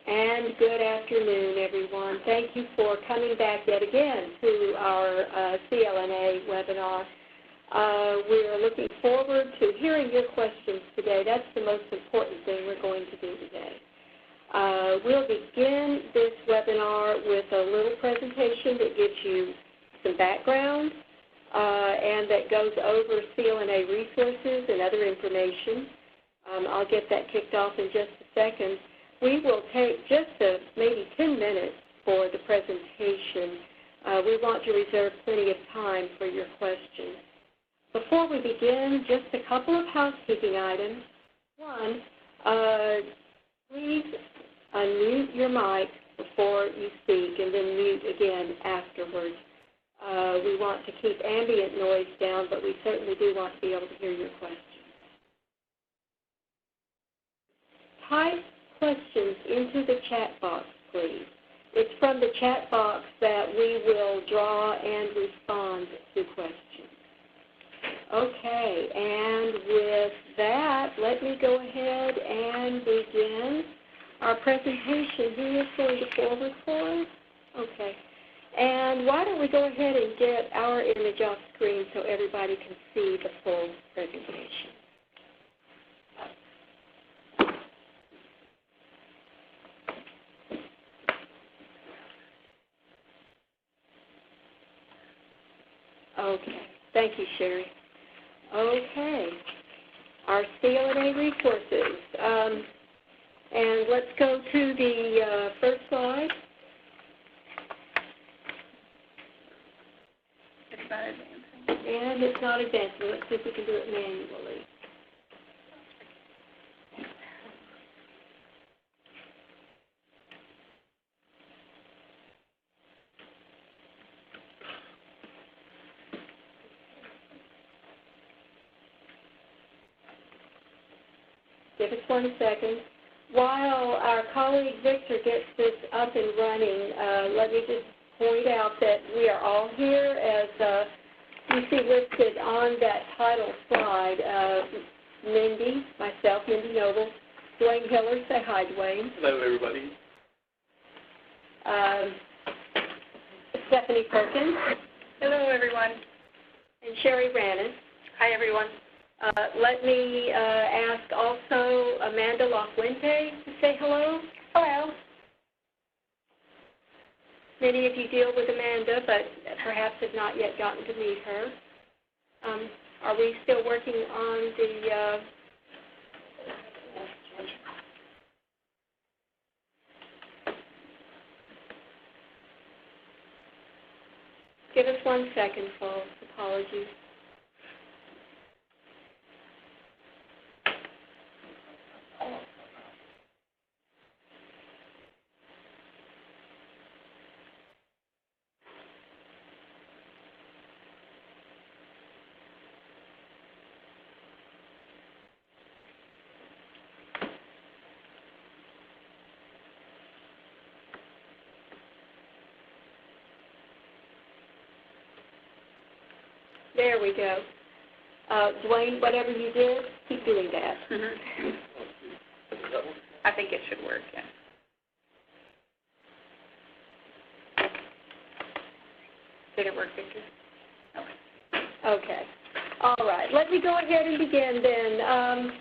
And good afternoon, everyone. Thank you for coming back yet again to our CLNA webinar. We are looking forward to hearing your questions today. That's the most important thing we're going to do today. We'll begin this webinar with a little presentation that gives you some background and that goes over CLNA resources and other information. I'll get that kicked off in just a second. We will take just maybe 10 minutes for the presentation. We want to reserve plenty of time for your questions. Before we begin, just a couple of housekeeping items. One, please unmute your mic before you speak and then mute again afterwards. We want to keep ambient noise down, but we certainly do want to be able to hear your questions. Type questions into the chat box, please. It's from the chat box that we will draw and respond to questions. Okay, and with that, let me go ahead and begin our presentation. Who is going to forward for us? Okay. And why don't we go ahead and get our image off screen so everybody can see the full presentation. Okay. Thank you, Sherry. Okay. Our CLNA resources. And let's go to the first slide. It's not advancing. And it's not advancing. Let's see if we can do it manually. Give us 1 second. While our colleague Victor gets this up and running, let me just point out that we are all here as you see listed on that title slide. Mindy, myself, Mindy Noble, Dwayne Hiller, say hi, Dwayne. Hello, everybody. Stephanie Perkins. Hello, everyone. And Sherry Rannis. Hi, everyone. Let me ask also Amanda LaFuente to say hello. Hello. Many of you deal with Amanda, but perhaps have not yet gotten to meet her. Are we still working on the give us 1 second, folks. Apologies. There we go. Dwayne, whatever you did, keep doing that. Mm-hmm. I think it should work, yeah. Did it work, Victor? Okay. Okay. All right. Let me go ahead and begin then.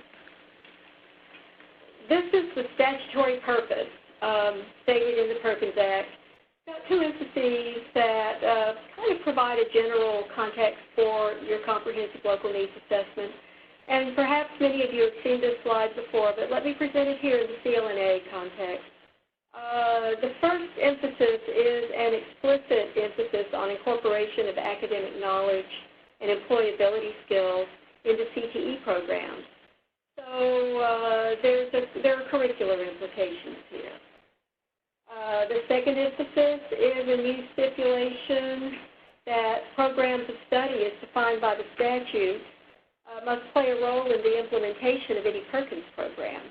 This is the statutory purpose stated in the Perkins Act. Got 2 emphases that kind of provide a general context for your comprehensive local needs assessment. And perhaps many of you have seen this slide before, but let me present it here in the CLNA context. The first emphasis is an explicit emphasis on incorporation of academic knowledge and employability skills into CTE programs. So there are curricular implications here. The second emphasis is a new stipulation that programs of study as defined by the statute must play a role in the implementation of any Perkins program.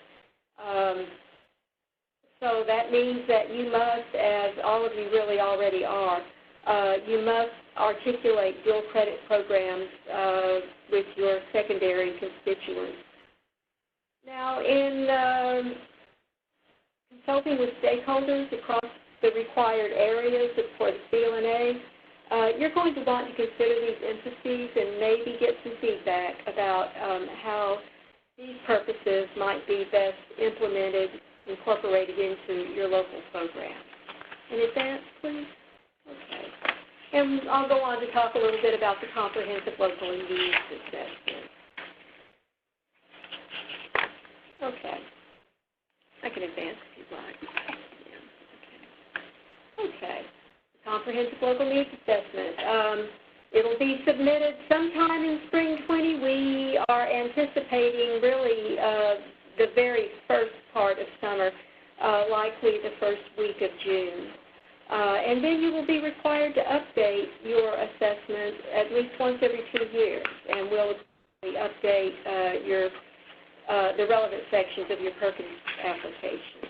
So that means that you must, as all of you really already are, you must articulate dual credit programs with your secondary constituents. Now, in consulting with stakeholders across the required areas for the CLNA, you're going to want to consider these emphases and maybe get some feedback about how these purposes might be best implemented, incorporated into your local program. In advance, please. Okay. And I'll go on to talk a little bit about the comprehensive local and needs assessment. Okay. I can advance if you'd like. Yeah. Okay. Comprehensive local needs assessment. It'll be submitted sometime in spring 20. We are anticipating really the very first part of summer, likely the first week of June. And then you will be required to update your assessment at least once every 2 years, and we'll update the relevant sections of your Perkins application.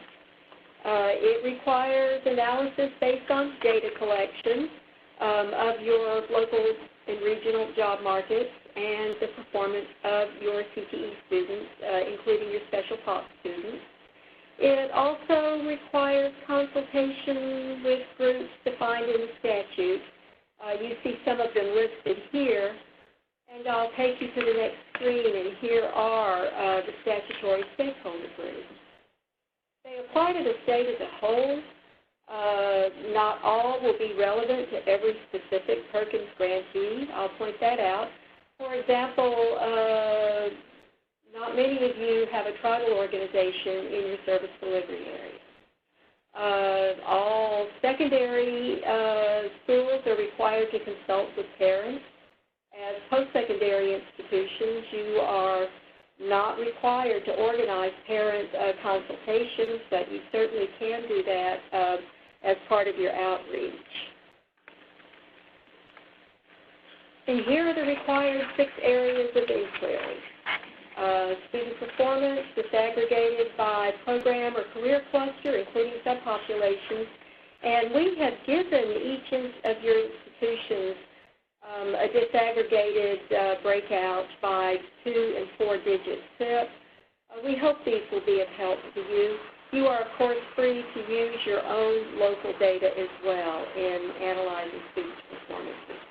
It requires analysis based on data collection of your local and regional job markets and the performance of your CTE students, including your special POP students. It also requires consultation with groups defined in the statute. You see some of them listed here, and I'll take you to the next screen, and here are the statutory stakeholder groups. They apply to the state as a whole. Not all will be relevant to every specific Perkins grantee. I'll point that out. For example, not many of you have a tribal organization in your service delivery area. All secondary schools are required to consult with parents. As post-secondary institutions, you are not required to organize parent consultations, but you certainly can do that as part of your outreach. And here are the required 6 areas of inquiry. Student performance disaggregated by program or career cluster, including subpopulations. And we have given each of your institutions a disaggregated breakout by 2- and 4-digit SIP. We hope these will be of help to you. You are, of course, free to use your own local data as well in analyzing students' performances.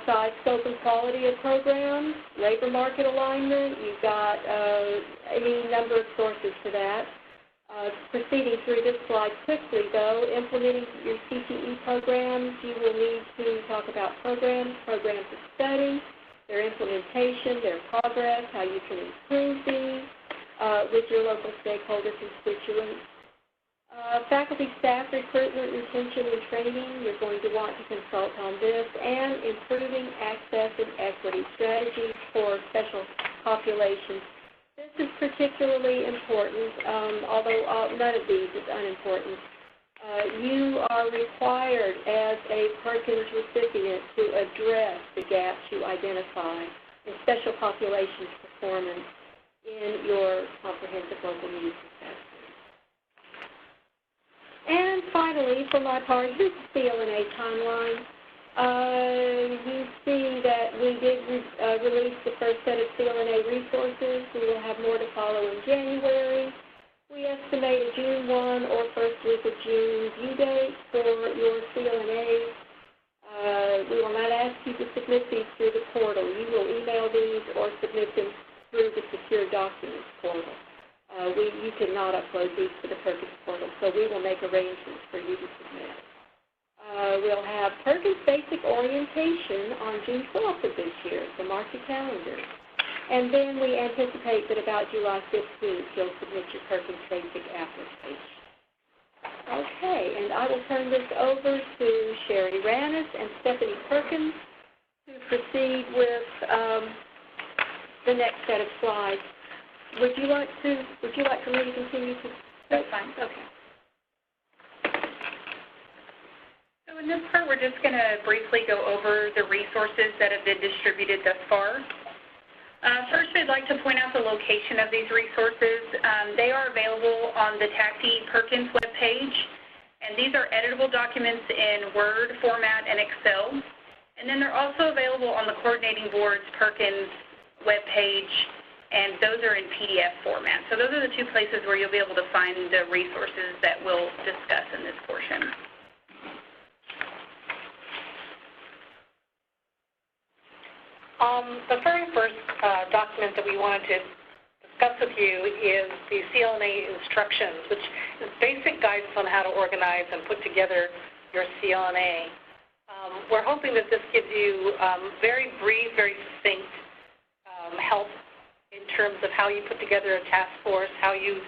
Size, scope, and quality of programs, labor market alignment, you've got any number of sources for that. Proceeding through this slide quickly, though, implementing your CTE programs, you will need to talk about programs of study, their implementation, their progress, how you can improve these with your local stakeholder constituents. Faculty, staff recruitment, retention, and training, you're going to want to consult on this, and improving access and equity strategies for special populations. This is particularly important, although none of these is unimportant. You are required as a Perkins recipient to address the gaps you identify in special populations performance in your comprehensive local needs assessment. And finally, for my part, here's the CLNA timeline. You see that we did release the first set of CLNA resources. We will have more to follow in January. We estimate a June 1 or first week of June due date for your CLNAs. We will not ask you to submit these through the portal. You will email these or submit them through the Secure Documents portal. You cannot upload these to the Perkins portal, so we will make arrangements for you to submit. We'll have Perkins Basic Orientation on June 12th of this year, so mark your calendar. And then we anticipate that about July 15th, you'll submit your Perkins Basic application. Okay, and I will turn this over to Sherry Rannis and Stephanie Perkins to proceed with the next set of slides. Would you like for me to continue to? That's fine. Okay. So in this part, we're just going to briefly go over the resources that have been distributed thus far. First, I'd like to point out the location of these resources. They are available on the TACTI Perkins webpage, and these are editable documents in Word format and Excel. And then they're also available on the Coordinating Board's Perkins webpage and those are in PDF format. So those are the two places where you'll be able to find the resources that we'll discuss in this portion. The very first document that we wanted to discuss with you is the CLNA instructions, which is basic guidance on how to organize and put together your CLNA. We're hoping that this gives you very brief, very succinct help in terms of how you put together a task force, how you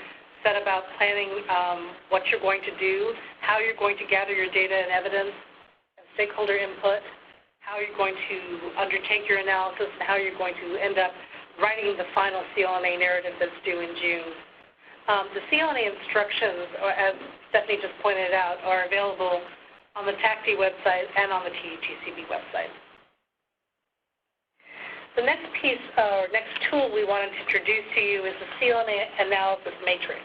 set about planning what you're going to do, how you're going to gather your data and evidence and stakeholder input, how you're going to undertake your analysis, and how you're going to end up writing the final CLNA narrative that's due in June. The CLNA instructions, as Stephanie just pointed out, are available on the TACD website and on the THECB website. The next piece, or next tool we wanted to introduce to you is the CLNA analysis matrix.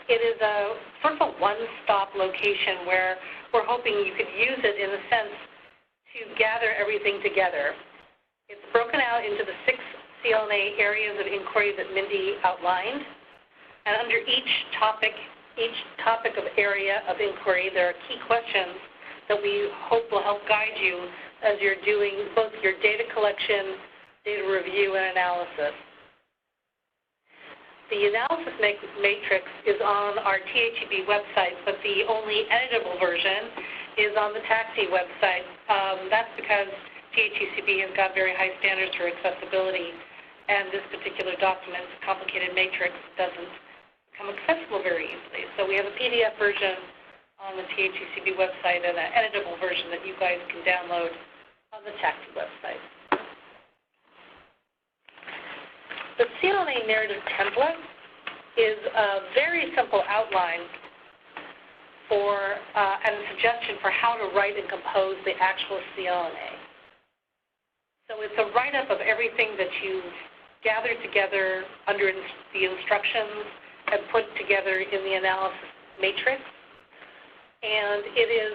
It is a sort of a one-stop location where we're hoping you could use it in a sense to gather everything together. It's broken out into the 6 CLNA areas of inquiry that Mindy outlined, and under each topic of area of inquiry, there are key questions that we hope will help guide you as you're doing both your data collection, data review, and analysis. The analysis matrix is on our THEB website, but the only editable version is on the TACD website. That's because THECB has got very high standards for accessibility, and this particular document, complicated matrix, doesn't become accessible very easily. So we have a PDF version on the THECB website and an editable version that you guys can download on the TACD website. The CLNA narrative template is a very simple outline for and a suggestion for how to write and compose the actual CLNA. So it's a write-up of everything that you've gathered together under the instructions and put together in the analysis matrix. And it is,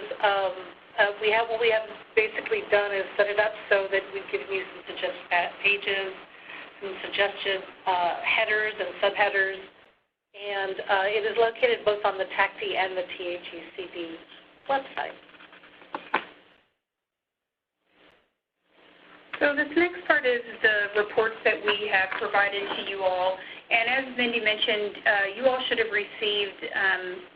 what we have basically done is set it up so that we've given you some suggested pages, some suggested headers and subheaders, and it is located both on the TACD and the THECB website. So this next part is the reports that we have provided to you all. And as Mindy mentioned, you all should have received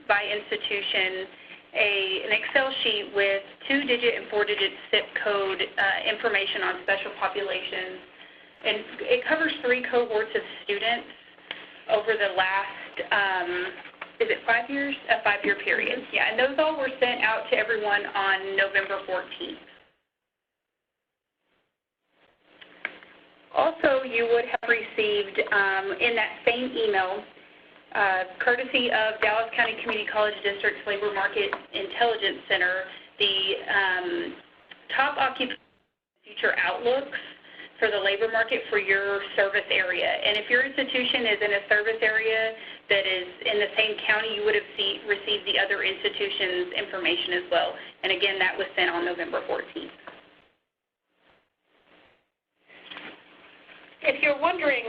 by institution an Excel sheet with 2-digit and 4-digit zip code information on special populations. And it covers 3 cohorts of students over the last, is it 5 years? A 5-year period. Yeah, and those all were sent out to everyone on November 14th. Also, you would have received in that same email, courtesy of Dallas County Community College District's Labor Market Intelligence Center, the top occupation future outlooks for the labor market for your service area. And if your institution is in a service area that is in the same county, you would have received the other institution's information as well. And again, that was sent on November 14th. If you're wondering,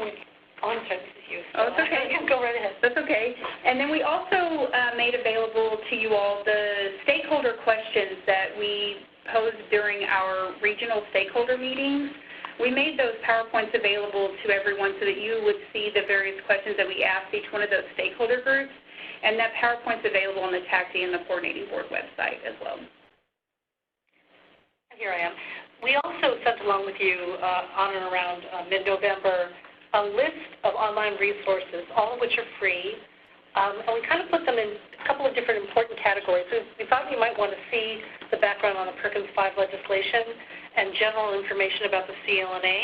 I'm sorry, this is you. Oh, it's okay. Go right ahead. That's okay. And then we also made available to you all the stakeholder questions that we posed during our regional stakeholder meetings. We made those PowerPoints available to everyone so that you would see the various questions that we asked each one of those stakeholder groups, and that PowerPoint's available on the TACD and the coordinating board website as well. Here I am. We also sent along with you on and around mid-November a list of online resources, all of which are free, and we kind of put them in a couple of different important categories. So we thought you might want to see the background on the Perkins 5 legislation and general information about the CLNA,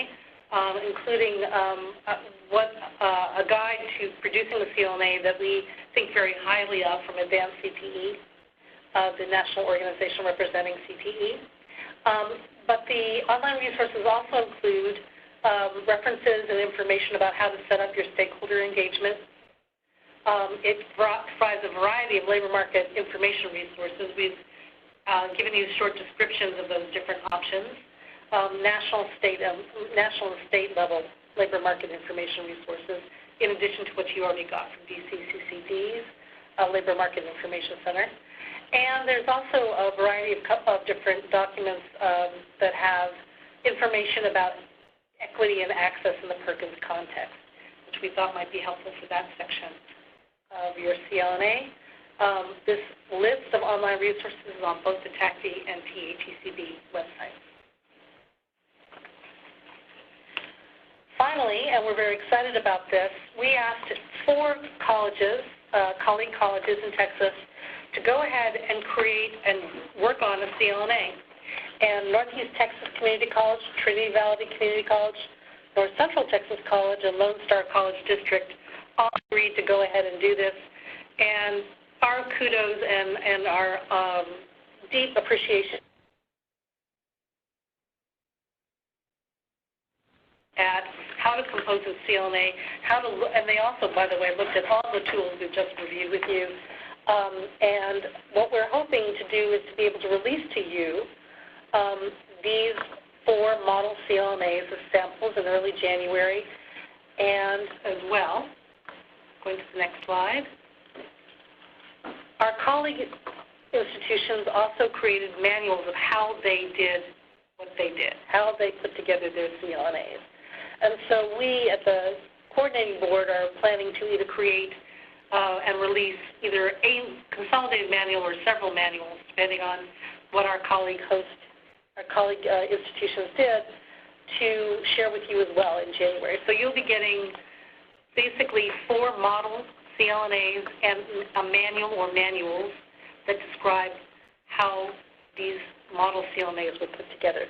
including a guide to producing the CLNA that we think very highly of from Advanced CTE, the national organization representing CTE. But the online resources also include references and information about how to set up your stakeholder engagement. It provides a variety of labor market information resources. We've given you short descriptions of those different options, national and state level labor market information resources, in addition to what you already got from DCCCD's Labor Market Information Center. And there's also a variety of different documents that have information about equity and access in the Perkins context, which we thought might be helpful for that section of your CLNA. This list of online resources is on both the TACD and THECB websites. Finally, and we're very excited about this, we asked 4 colleges, colleague colleges in Texas, to go ahead and create and work on a CLNA. And Northeast Texas Community College, Trinity Valley Community College, North Central Texas College, and Lone Star College District all agreed to go ahead and do this. And our kudos and our deep appreciation at how to compose a CLNA, and they also, by the way, looked at all the tools we've just reviewed with you. And what we're hoping to do is to be able to release to you these 4 model CLNAs as samples in early January. And as well, going to the next slide, our colleague institutions also created manuals of how they did what they did, how they put together their CLNAs. And so we at the coordinating board are planning to either create and release either a consolidated manual or several manuals, depending on what our colleague institutions did, to share with you as well in January. So you'll be getting basically 4 model CLNAs and a manual or manuals that describe how these model CLNAs were put together.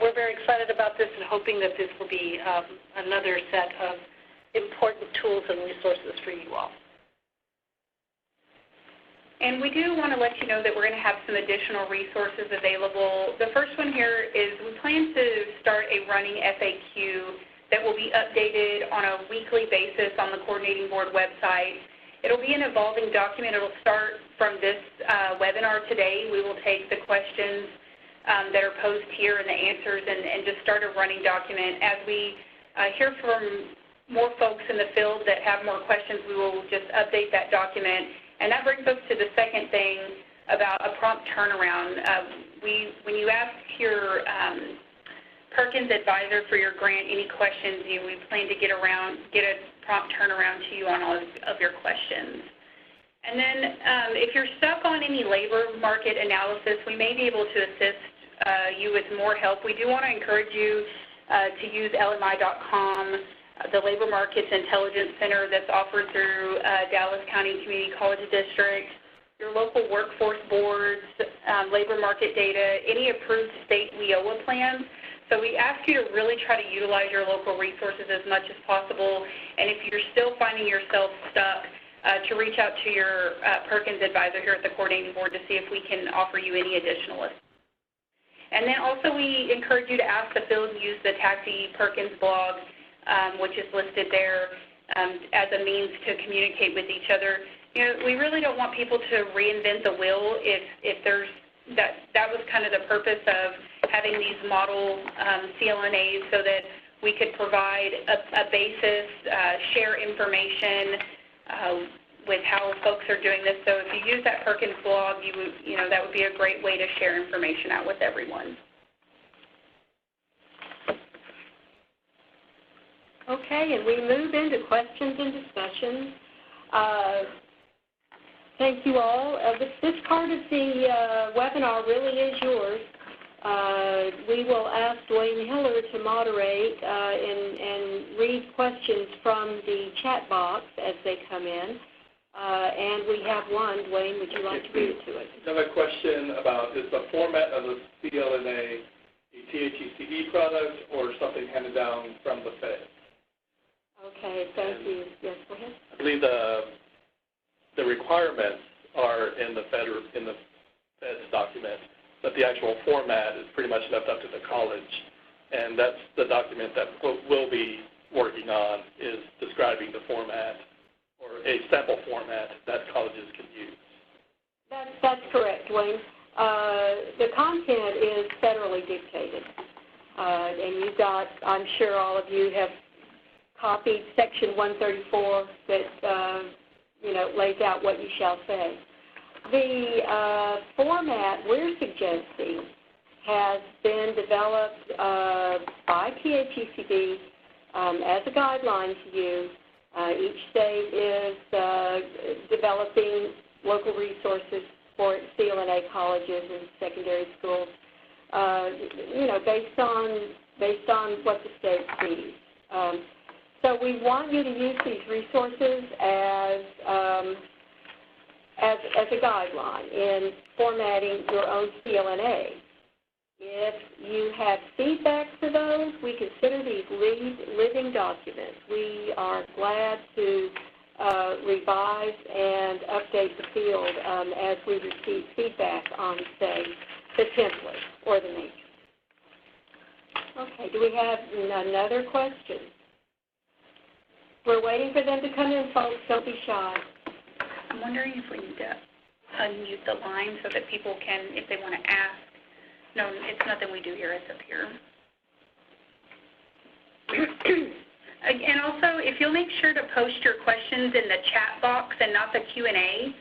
We're very excited about this and hoping that this will be another set of important tools and resources for you all. And we do want to let you know that we're going to have some additional resources available. The first one here is we plan to start a running FAQ that will be updated on a weekly basis on the coordinating board website. It'll be an evolving document. It'll start from this webinar today. We will take the questions that are posed here and the answers and just start a running document. As we hear from more folks in the field that have more questions, we will just update that document. And that brings us to the second thing about a prompt turnaround. When you ask your Perkins advisor for your grant any questions, we plan to get a prompt turnaround to you on all of your questions. And then if you're stuck on any labor market analysis, we may be able to assist you with more help. We do want to encourage you to use LMI.com, the Labor Markets Intelligence Center that's offered through Dallas County Community College District, your local workforce boards, labor market data, any approved state WIOA plans. So we ask you to really try to utilize your local resources as much as possible. And if you're still finding yourself stuck, to reach out to your Perkins advisor here at the coordinating board to see if we can offer you any additional assistance. And then also we encourage you to ask the field and use the TACD Perkins blog, which is listed there as a means to communicate with each other. You know, we really don't want people to reinvent the wheel if there's that was kind of the purpose of having these model CLNAs so that we could provide a basis, share information with how folks are doing this. So if you use that Perkins blog, you know that would be a great way to share information out with everyone. Okay, and we move into questions and discussions. Thank you all. This part of the webinar really is yours. We will ask Dwayne Hiller to moderate and read questions from the chat box as they come in. And we have one. Dwayne, would you like to read it to us? I have a question about, is the format of the CLNA a THECB product or something handed down from the Fed? Okay, thank you. Yes, go ahead. I believe the requirements are in the Fed's document, but the actual format is pretty much left up to the college. And that's the document that we'll be working on, is describing the format or a sample format that colleges can use. That's correct, Dwayne. The content is federally dictated. And you've got, I'm sure all of you have copied Section 134 that, lays out what you shall say. The format we're suggesting has been developed by PHECD as a guideline to you. Each state is developing local resources for CLNA colleges and secondary schools, based on what the state sees. So we want you to use these resources as a guideline in formatting your own CLNA. If you have feedback for those, we consider these living documents. We are glad to revise and update the field as we receive feedback on, say, the template or the matrix. Okay, do we have another question? We're waiting for them to come in, folks. Don't be shy. I'm wondering if we need to unmute the line so that people can, if they want to ask. No, it's nothing we do here. It's up here. And also, if you'll make sure to post your questions in the chat box and not the Q&A,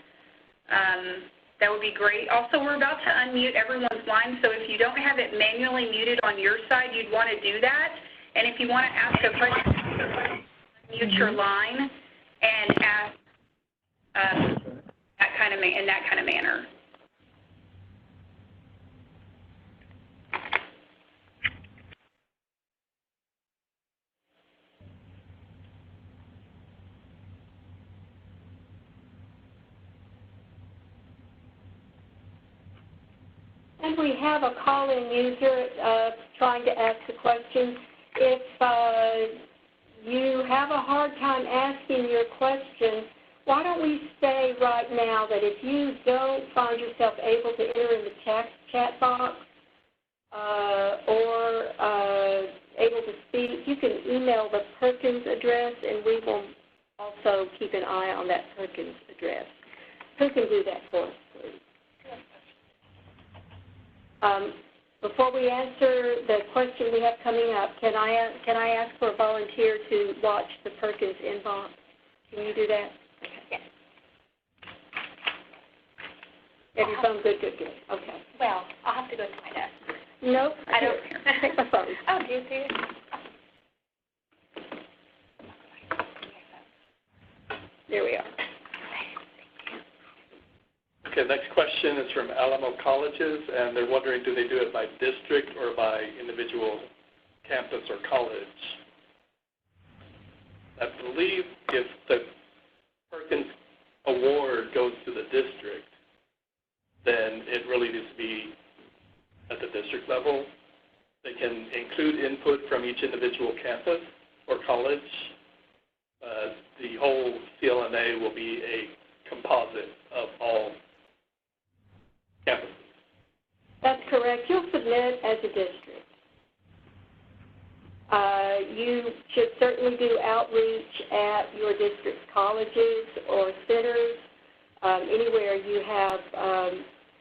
that would be great. Also, we're about to unmute everyone's line, so if you don't have it manually muted on your side, you'd want to do that. And if you want to ask a question, mute your line and ask in that kind of manner. And we have a call-in user trying to ask a question. If you have a hard time asking your question, why don't we say right now that if you don't find yourself able to enter in the chat box or able to speak, you can email the Perkins address, and we will also keep an eye on that Perkins address. Who can do that for us, please? Before we answer the question we have coming up, can I ask for a volunteer to watch the Perkins inbox? Can you do that? Okay. Yes. Have your phone? Good. Okay. Well, I'll have to go to my desk. Nope. I don't. Take my phone. Oh, do you see it? There we are. Okay, next question is from Alamo Colleges, and they're wondering, do they do it by district or by individual campus or college? I believe if the Perkins Award goes to the district, then it really needs to be at the district level. They can include input from each individual campus or college. The whole CLNA will be a composite of all campuses. That's correct. You'll submit as a district. You should certainly do outreach at your district's colleges or centers, anywhere you have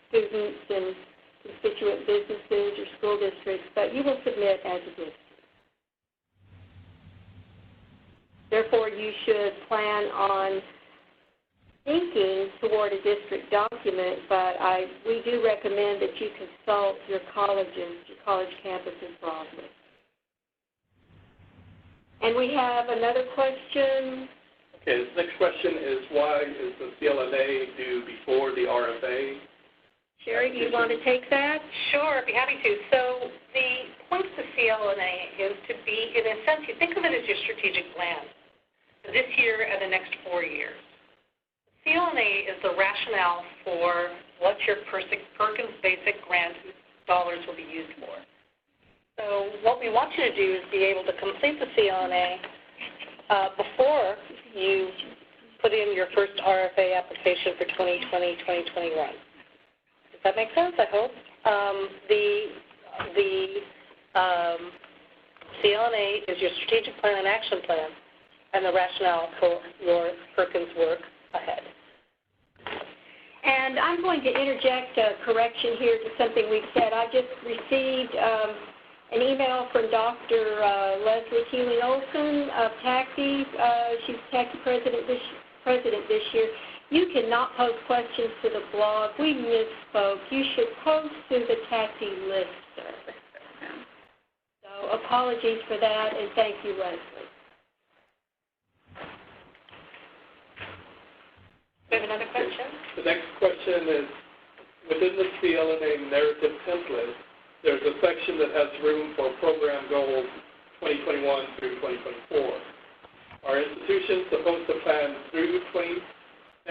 students and constituent businesses or school districts, but you will submit as a district. Therefore, you should plan on thinking toward a district document, but we do recommend that you consult your colleges, your college campuses broadly. And we have another question. Okay, this next question is, why is the CLNA due before the RFA? Sherry, do you want to take that? Sure, I'd be happy to. So the point of the CLNA is to be, in a sense, you think of it as your strategic plan for this year and the next 4 years. The CLNA is the rationale for what your Perkins Basic Grant dollars will be used for. So what we want you to do is be able to complete the CLNA before you put in your first RFA application for 2020-2021. Does that make sense, I hope? The CLNA is your strategic plan and action plan and the rationale for your Perkins work ahead. And I'm going to interject a correction here to something we've said. I just received an email from Dr. Leslie Keeling-Olson of TACTI. She's TACTI president this year. You cannot post questions to the blog. We misspoke. You should post to the TACTI listserv. So apologies for that, and thank you, Leslie. We have another question? The next question is, within the CLNA narrative template, there's a section that has room for program goals 2021 through 2024. Are institutions supposed to plan through FY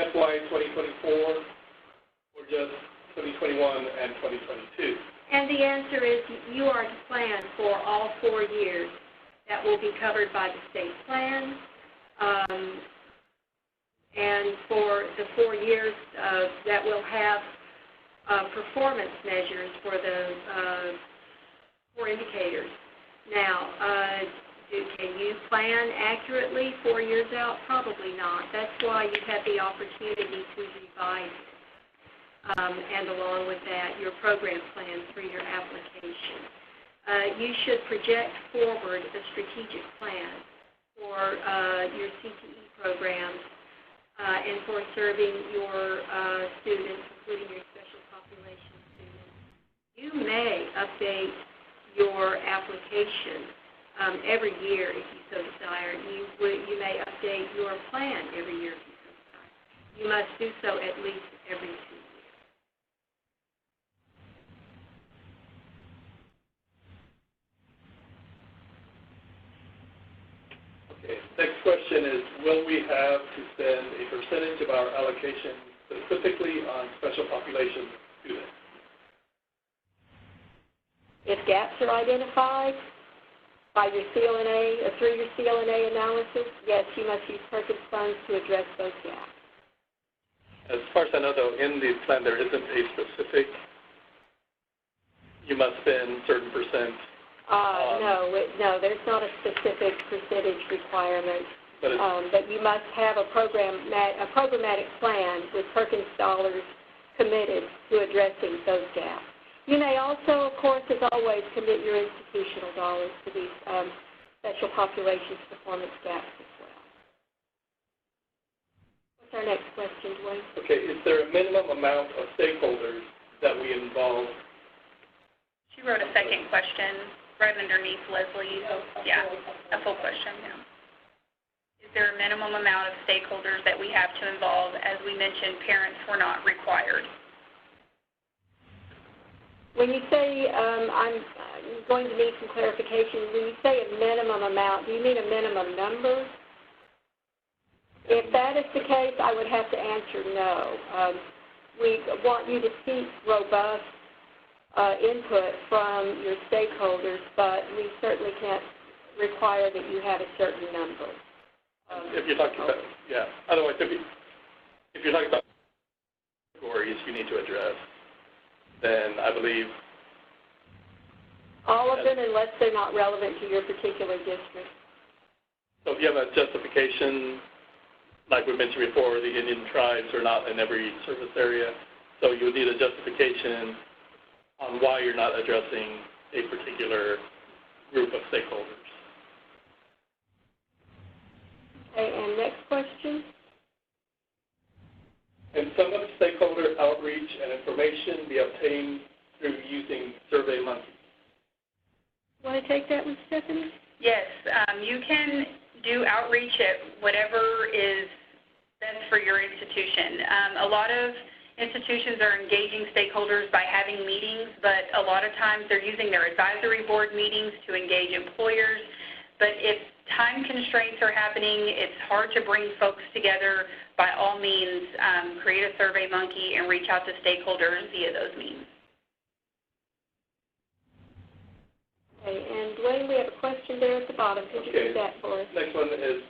2024 or just 2021 and 2022? And the answer is you are to plan for all 4 years. That will be covered by the state plan. And for the 4 years, that will have performance measures for the 4 indicators. Now, can you plan accurately 4 years out? Probably not. That's why you have the opportunity to revise it. And along with that, your program plan through your application. You should project forward a strategic plan for your CTE programs and for serving your students, including your special population students. You may update your application every year if you so desire. You may update your plan every year if you so desire. You must do so at least every 2 years. Okay. Next question is, will we have to spend a percentage of our allocation specifically on special population students? If gaps are identified by your CLNA or through your CLNA analysis, yes, you must use Perkins funds to address those gaps. As far as I know, though, in the plan there isn't a specific, you must spend certain percent. No, there's not a specific percentage requirement, but you must have a programmatic plan with Perkins dollars committed to addressing those gaps. You may also, of course, as always, commit your institutional dollars to these special populations performance gaps as well. What's our next question, Dwayne? Okay, is there a minimum amount of stakeholders that we involve? She wrote a second question right underneath Leslie. Yeah, a full question, yeah. Is there a minimum amount of stakeholders that we have to involve? As we mentioned, parents were not required. When you say, I'm going to need some clarification, when you say a minimum amount, do you mean a minimum number? If that is the case, I would have to answer no. We want you to seek robust input from your stakeholders, but we certainly can't require that you have a certain number. If you're talking about, yeah. Otherwise, if you're talking about categories you need to address, then I believe all of them, unless they're not relevant to your particular district. So if you have a justification, like we mentioned before, the Indian tribes are not in every service area, so you would need a justification on why you're not addressing a particular group of stakeholders. Okay, and next question. Can some of the stakeholder outreach and information be obtained through using SurveyMonkey? Want to take that one, Stephanie? Yes, you can do outreach at whatever is best for your institution. A lot of institutions are engaging stakeholders by having meetings, but a lot of times they're using their advisory board meetings to engage employers. But if time constraints are happening, it's hard to bring folks together. By all means, create a SurveyMonkey and reach out to stakeholders via those means. Okay, and Dwayne, we have a question there at the bottom. Could you read that for us? Next one is,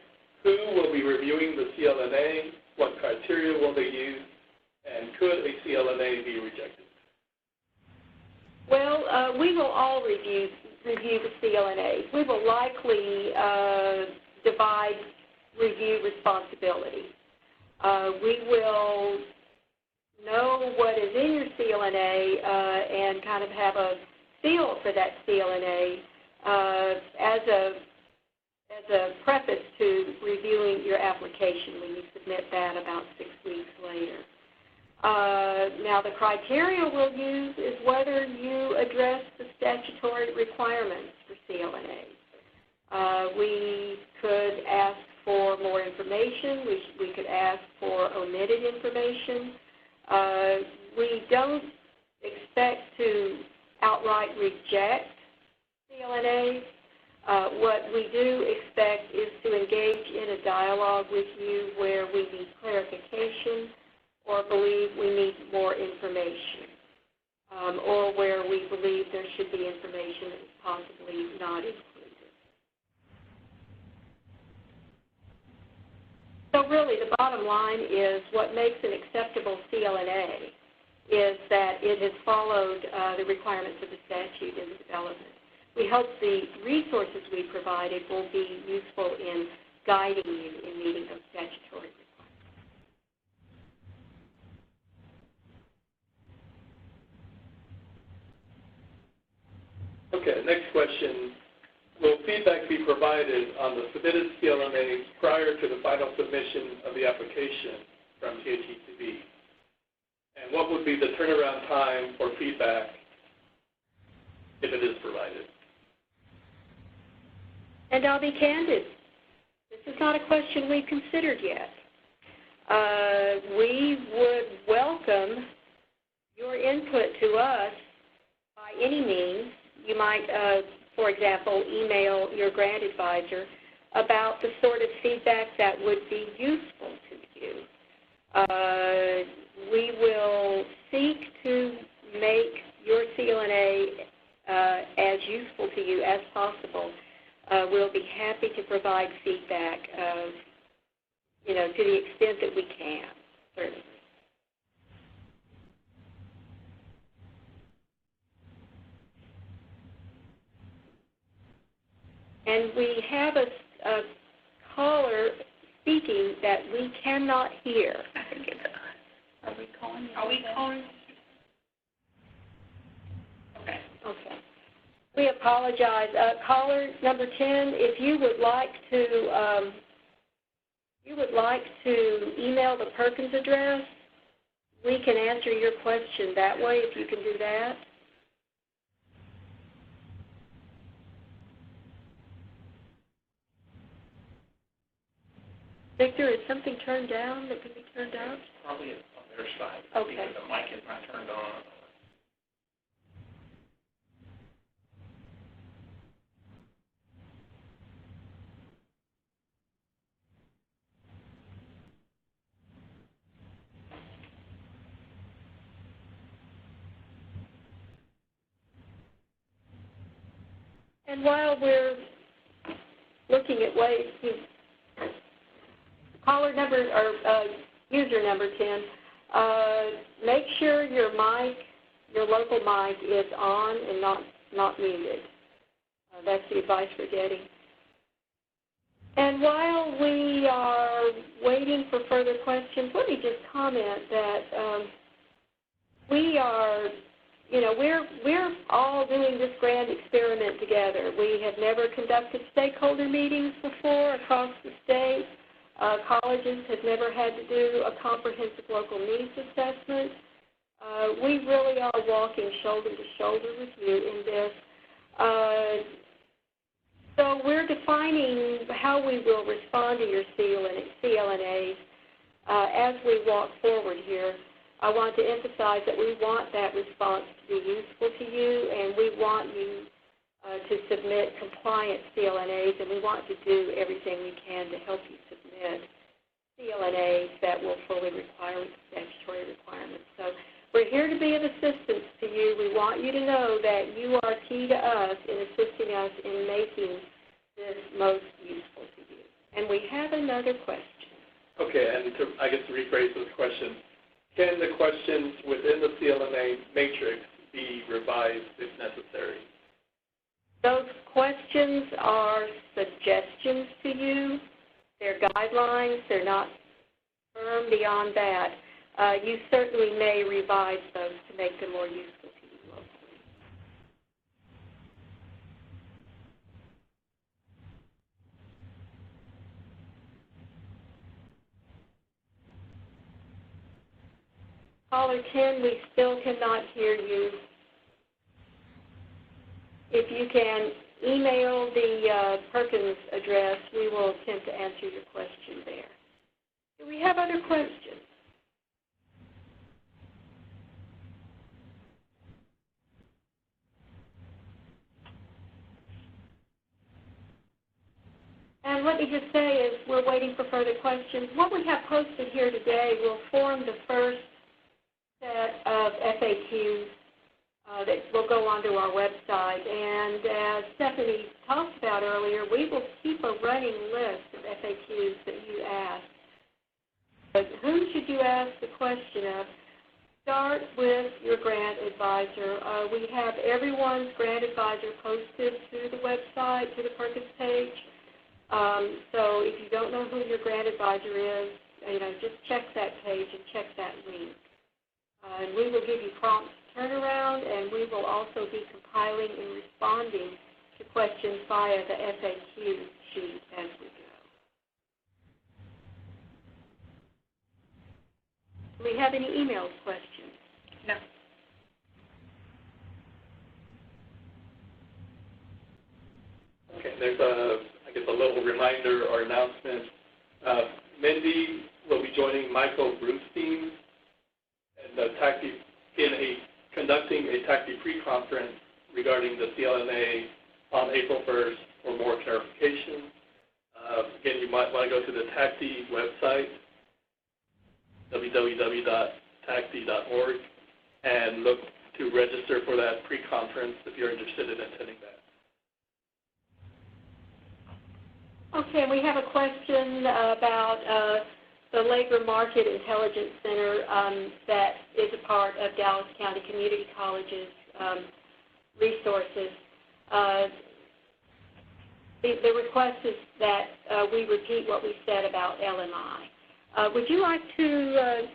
who will be reviewing the CLNA? What criteria will they use? And could a CLNA be rejected? Well, we will all review the CLNAs. We will likely divide review responsibility. We will know what is in your CLNA and kind of have a feel for that CLNA as a preface to reviewing your application when you submit that about 6 weeks later. Now, the criteria we'll use is whether you address the statutory requirements for CLNA. We could ask for more information. We could ask for omitted information. We don't expect to outright reject CLNAs. What we do expect is to engage in a dialogue with you where we need clarification or believe we need more information, or where we believe there should be information that is possibly not included. So really, the bottom line is what makes an acceptable CLNA is that it has followed the requirements of the statute in the development. We hope the resources we provided will be useful in guiding you in meeting those statutory requirements. Okay, next question. Will feedback be provided on the submitted CLNAs prior to the final submission of the application from THECB? And what would be the turnaround time for feedback if it is provided? And I'll be candid. This is not a question we've considered yet. We would welcome your input to us by any means. You might, for example, email your grant advisor about the sort of feedback that would be useful to you. We will seek to make your CLNA as useful to you as possible. We'll be happy to provide feedback, to the extent that we can, certainly. And we have a caller speaking that we cannot hear. I think it's us. Are we calling? Are we calling? Okay. Okay. We apologize. Caller number 10, if you would like to email the Perkins address, we can answer your question that way if you can do that. Victor, is something turned down that can be turned up? Probably on their side. Okay. Either the mic is not turned on. And while we're looking at ways to caller number or user number 10, make sure your mic, your local mic, is on and not muted. That's the advice we're getting. And while we are waiting for further questions, let me just comment that we are, we're all doing this grand experiment together. We have never conducted stakeholder meetings before across the state. Colleges have never had to do a comprehensive local needs assessment. We really are walking shoulder to shoulder with you in this. So we're defining how we will respond to your CLNAs as we walk forward here. I want to emphasize that we want that response to be useful to you, and we want you to submit compliant CLNAs, and we want to do everything we can to help you submit CLNAs that will fully require the statutory requirements. So we're here to be of assistance to you. We want you to know that you are key to us in assisting us in making this most useful to you. And we have another question. Okay, and to rephrase this question, can the questions within the CLNA matrix be revised if necessary? Those questions are suggestions to you. They're guidelines. They're not firm beyond that. You certainly may revise those to make them more useful to you locally. Caller 10, we still cannot hear you. If you can email the Perkins address, we will attempt to answer your question there. Do we have other questions? And let me just say, as we're waiting for further questions, what we have posted here today will form the first set of FAQs that will go onto our website. And as Stephanie talked about earlier, we will keep a running list of FAQs that you ask. But whom should you ask the question of? Start with your grant advisor. We have everyone's grant advisor posted to the website, to the Perkins page. So if you don't know who your grant advisor is, just check that page and check that link. And we will give you prompt turnaround, and we will also be compiling and responding to questions via the FAQ sheet as we go. Do we have any email questions? No. Okay, there's I guess a little reminder or announcement. Mindy will be joining Michael Brustein and the conducting a TACTI pre-conference regarding the CLNA on April 1st for more clarification. Again, you might want to go to the TACTI website, www.tacti.org, and look to register for that pre-conference if you're interested in attending that. Okay, we have a question about the Labor Market Intelligence Center that is a part of Dallas County Community College's resources. The request is that we repeat what we said about LMI. Would you like to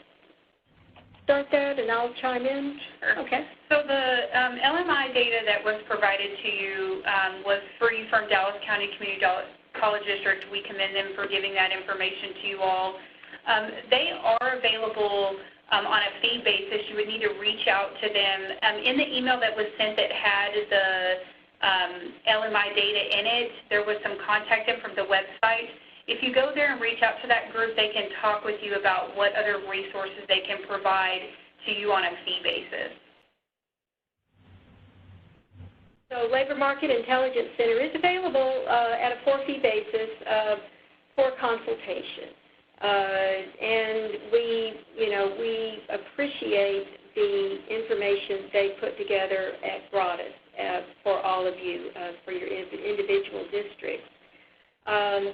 start that and I'll chime in? Sure. Okay. So the LMI data that was provided to you was free from Dallas County Community College District. We commend them for giving that information to you all. They are available on a fee basis. You would need to reach out to them. In the email that was sent that had the LMI data in it, there was some contact info from the website. If you go there and reach out to that group, they can talk with you about what other resources they can provide to you on a fee basis. So Labor Market Intelligence Center is available at a for-fee basis for consultation. And we appreciate the information they put together at Broadus for all of you, for your individual districts.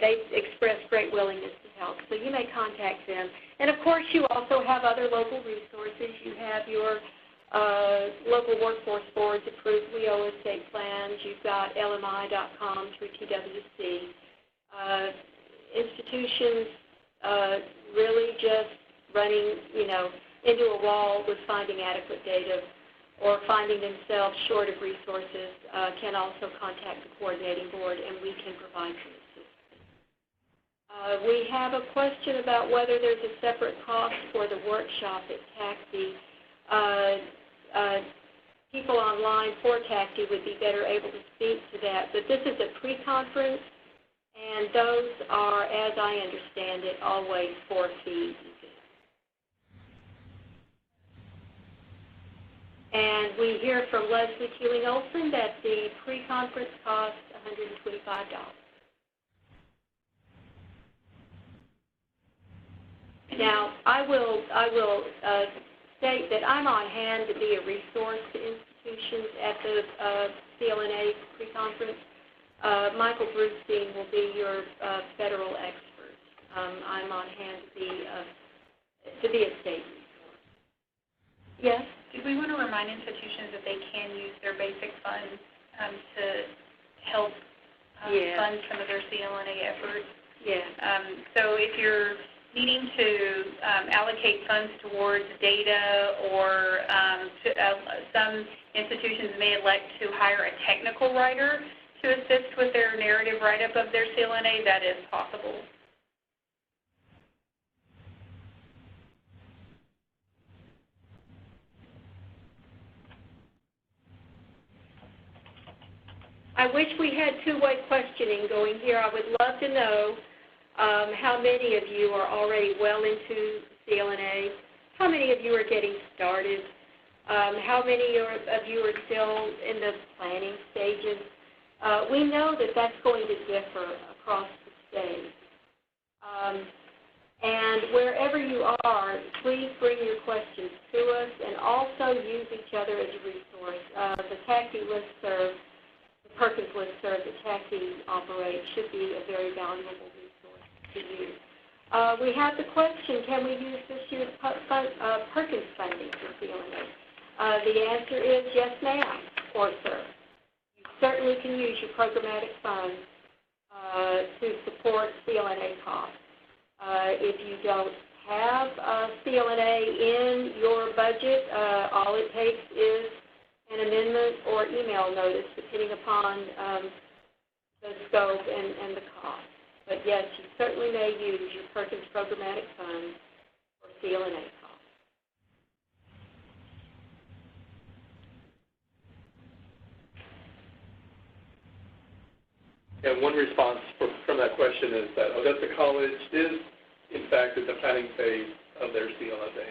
They've expressed great willingness to help, so you may contact them. And of course, you also have other local resources. You have your local workforce boards approved WIOA state plans. You've got LMI.com through TWC. Institutions really just running, into a wall with finding adequate data or finding themselves short of resources can also contact the coordinating board, and we can provide some assistance. We have a question about whether there's a separate cost for the workshop at TACTI. People online for TACTI would be better able to speak to that, but this is a pre-conference, and those are, as I understand it, always for fee events. And we hear from Leslie Keeling-Olson that the pre-conference costs $125. Now, I will state that I'm on hand to be a resource to institutions at the CLNA pre-conference. Michael Brustein will be your federal expert. I'm on hand to be a state resource. Yes? Do we want to remind institutions that they can use their basic funds to help fund some of their CLNA efforts? Yeah. So if you're needing to allocate funds towards data, or some institutions may elect to hire a technical writer to assist with their narrative write-up of their CLNA, that is possible. I wish we had two-way questioning going here. I would love to know how many of you are already well into CLNA, how many of you are getting started, how many of you are still in the planning stages. We know that that's going to differ across the state. And wherever you are, please bring your questions to us and also use each other as a resource. The TACI listserv, the Perkins listserv that TACI operates should be a very valuable resource to you. We have the question, can we use this year's Perkins funding for CLNA? The answer is yes, ma'am, or sir. You certainly can use your programmatic funds to support CLNA costs. If you don't have CLNA in your budget, all it takes is an amendment or email notice, depending upon the scope and the cost. But yes, you certainly may use your Perkins programmatic funds for CLNA costs. And one response from that question is that Odessa College is, in fact, at the planning phase of their CLNA.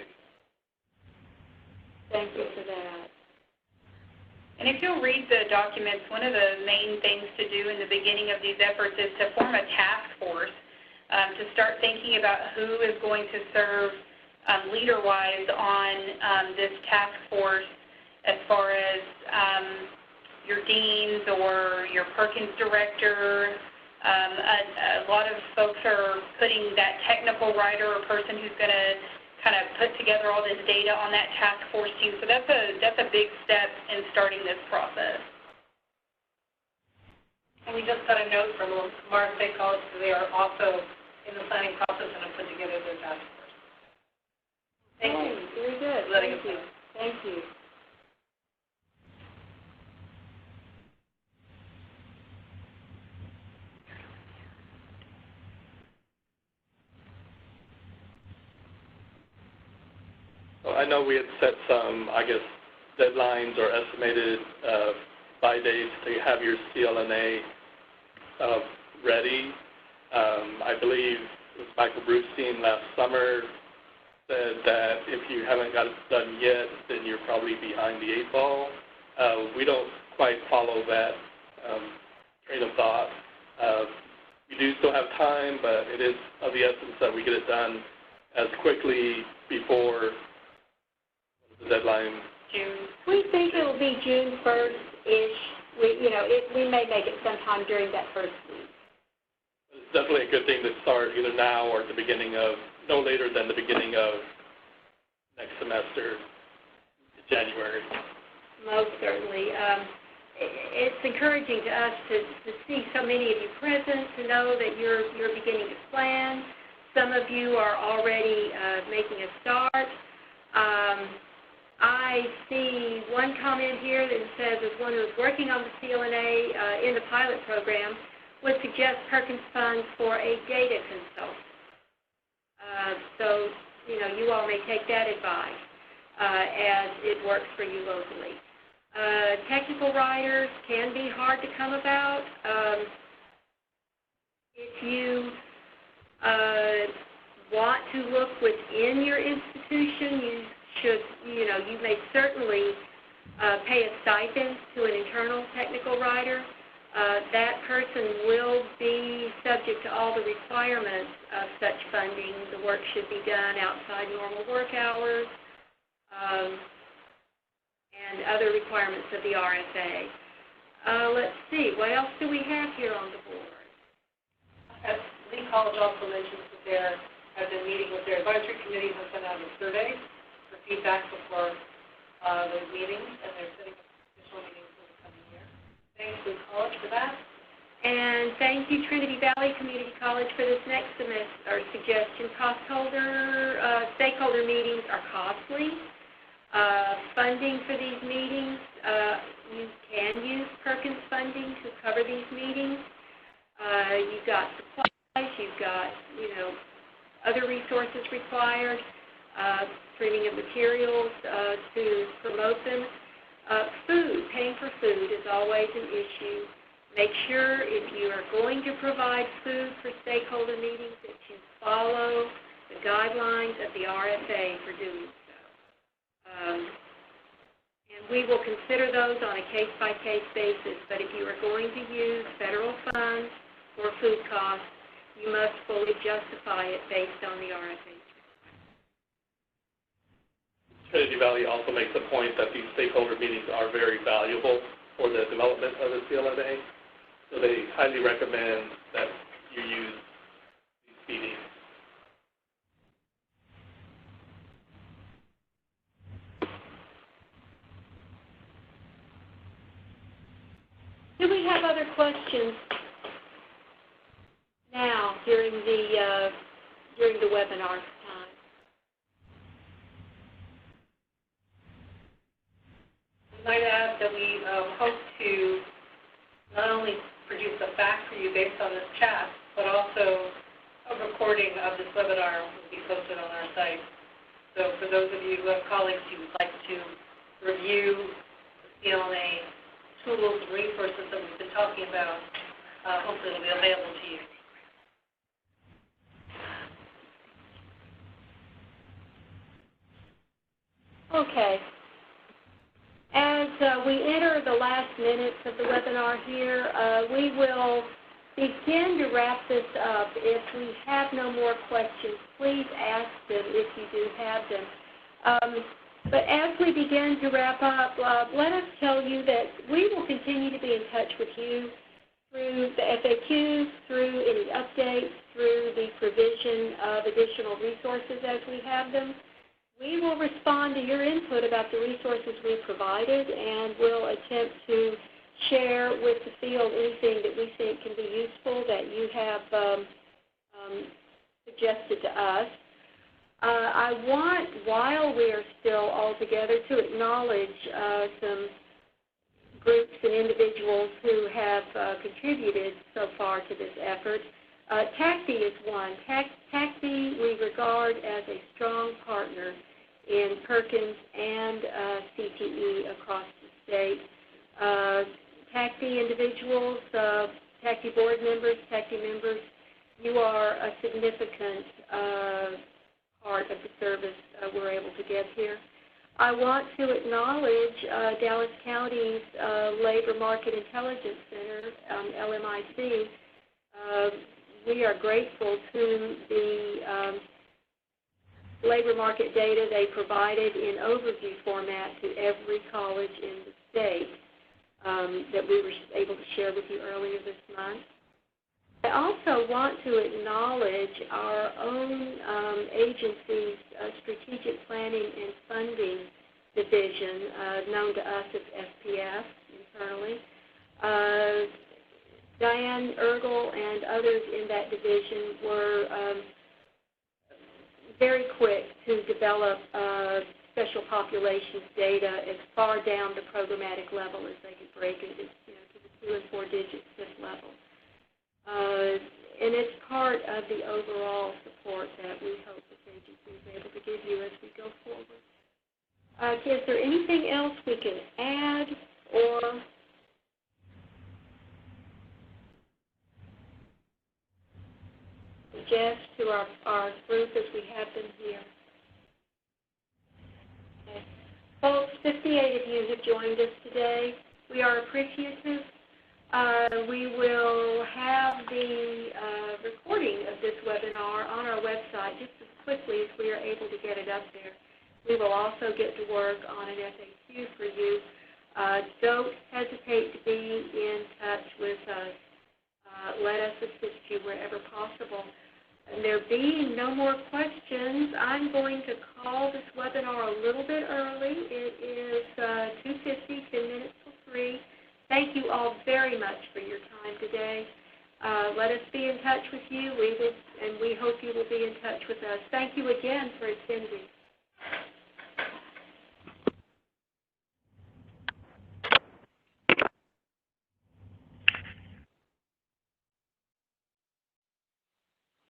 Thank you for that. And if you'll read the documents, one of the main things to do in the beginning of these efforts is to form a task force to start thinking about who is going to serve leader-wise on this task force as far as your deans or your Perkins director. A lot of folks are putting that technical writer or person who's going to kind of put together all this data on that task force team. So that's a big step in starting this process. And we just got a note from Lamar State College that they are also in the planning process and have put together their task force. Thank you. Very good. Thank you. Thank you. Well, I know we had set some, I guess, deadlines or estimated by dates to have your CLNA ready. I believe it was Michael Brustein last summer said that if you haven't got it done yet, then you're probably behind the eight ball. We don't quite follow that train of thought. We do still have time, but it is of the essence that we get it done as quickly before the deadline. June. We think it will be June 1st-ish. We may make it sometime during that first week. It's definitely a good thing to start either now or at the beginning of, no later than the beginning of next semester, January. Most certainly. It's encouraging to us to see so many of you present, to know that you're beginning to plan. Some of you are already making a start. I see one comment here that says, as one who is working on the CLNA in the pilot program, would suggest Perkins funds for a data consultant. So, you all may take that advice as it works for you locally. Technical writers can be hard to come about. If you want to look within your institution, you may certainly pay a stipend to an internal technical writer. That person will be subject to all the requirements of such funding. The work should be done outside normal work hours and other requirements of the RFA. Let's see, what else do we have here on the board? Lee College also mentions that they have been meeting with their advisory committees and sent out a survey for feedback before those meetings, and they're setting up additional meetings for the coming year. Thanks, Lee College, for that. And thank you, Trinity Valley Community College, for this next semester suggestion. Stakeholder meetings are costly. Funding for these meetings, you can use Perkins funding to cover these meetings. You've got supplies, you've got, other resources required, printing of materials to promote them. Food, paying for food is always an issue. Make sure if you are going to provide food for stakeholder meetings that you follow the guidelines of the RFA for doing so. And we will consider those on a case-by-case basis, but if you are going to use federal funds for food costs, you must fully justify it based on the RFA. Trinity Valley also makes the point that these stakeholder meetings are very valuable for the development of the CLNA, so they highly recommend that you use these meetings. Do we have other questions now during the webinar time? I might add that we hope to not only produce a fact for you based on this chat, but also a recording of this webinar will be posted on our site. So for those of you who have colleagues who would like to review the CLNA tools and resources that we've been talking about, hopefully it will be available to you. Okay. As we enter the last minutes of the webinar here, we will begin to wrap this up. If we have no more questions, please ask them if you do have them. But as we begin to wrap up, let us tell you that we will continue to be in touch with you through the FAQs, through any updates, through the provision of additional resources as we have them. We will respond to your input about the resources we provided, and we'll attempt to share with the field anything that we think can be useful that you have suggested to us. I want, while we are still all together, to acknowledge some groups and individuals who have contributed so far to this effort. TACD is one. TACD we regard as a strong partner in Perkins and CTE across the state. TACD individuals, TACD board members, TACD members, you are a significant part of the service we're able to give here. I want to acknowledge Dallas County's Labor Market Intelligence Center, LMIC. We are grateful to the labor market data they provided in overview format to every college in the state that we were able to share with you earlier this month. I also want to acknowledge our own agency's Strategic Planning and Funding Division, known to us as SPS internally. Diane Ergel and others in that division were very quick to develop special populations data as far down the programmatic level as they could break it, to the 2- and 4-digit SIF level. And it's part of the overall support that we hope this agency is able to give you as we go forward. Is there anything else we can add or suggest to our group as we have them here? Okay. Folks, 58 of you have joined us today. We are appreciative. We will have the recording of this webinar on our website just as quickly as we are able to get it up there. We will also get to work on an FAQ for you. Don't hesitate to be in touch with us. Let us assist you wherever possible. And there being no more questions, I'm going to call this webinar a little bit early. It is 2:50, 10 minutes till 3. Thank you all very much for your time today. Let us be in touch with you. We hope you will be in touch with us. Thank you again for attending.